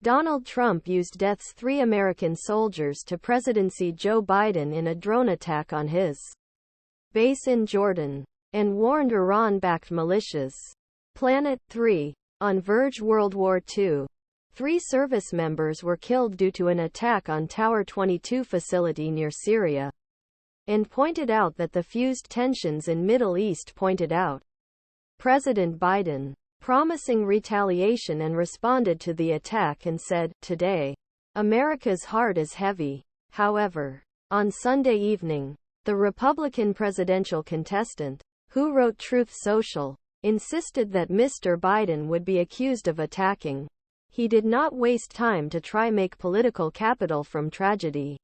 Donald Trump used deaths 3 American soldiers to presidency Joe Biden in a drone attack on his base in Jordan, and warned Iran-backed militias. Planet 3. On Verge. World War II. 3 service members were killed due to an attack on Tower 22 facility near Syria, and pointed out that the fused tensions in Middle East pointed out President Biden, promising retaliation, and responded to the attack and said, "Today, America's heart is heavy." However, on Sunday evening, the Republican presidential contestant, who wrote Truth Social, insisted that Mr. Biden would be accused of attacking. He did not waste time to try make political capital from tragedy.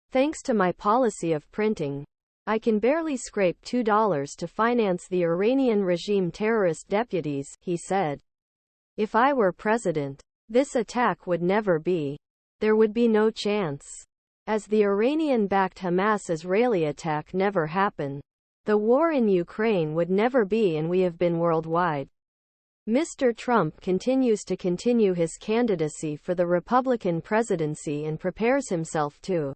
"Thanks to my policy of printing, I can barely scrape $2 to finance the Iranian regime terrorist deputies," he said. "If I were president, this attack would never be. There would be no chance. As the Iranian-backed Hamas-Israeli attack never happened, the war in Ukraine would never be, and we have been worldwide." Mr. Trump continues to continue his candidacy for the Republican presidency and prepares himself to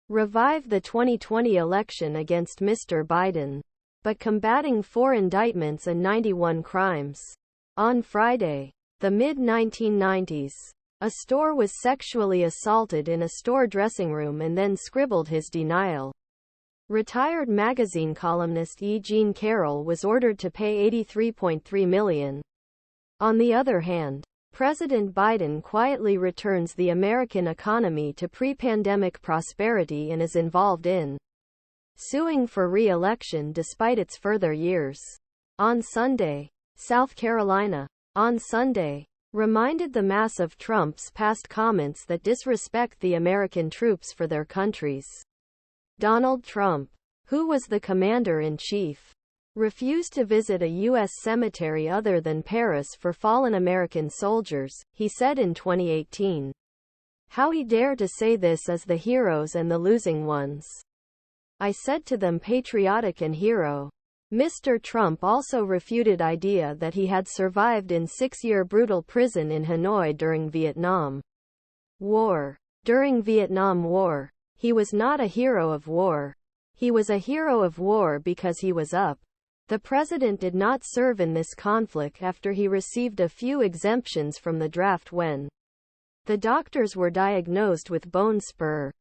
revive the 2020 election against Mr. Biden, but combating 4 indictments and 91 crimes. On Friday, the mid-1990s, a store was sexually assaulted in a store dressing room and then scribbled his denial. Retired magazine columnist E Jean Carroll was ordered to pay $83.3 million. On the other hand, President Biden quietly returns the American economy to pre-pandemic prosperity and is involved in suing for re-election despite its further years. On Sunday, South Carolina, on Sunday, reminded the mass of Trump's past comments that disrespect the American troops for their countries. Donald Trump, who was the commander-in-chief, refused to visit a U.S. cemetery other than Paris for fallen American soldiers, he said in 2018. "How he dare to say this as the heroes and the losing ones. I said to them patriotic and hero." Mr. Trump also refuted idea that he had survived in 6-year brutal prison in Hanoi during Vietnam War. During Vietnam War, he was not a hero of war. He was a hero of war because he was up. The president did not serve in this conflict after he received a few exemptions from the draft when the doctors were diagnosed with bone spur.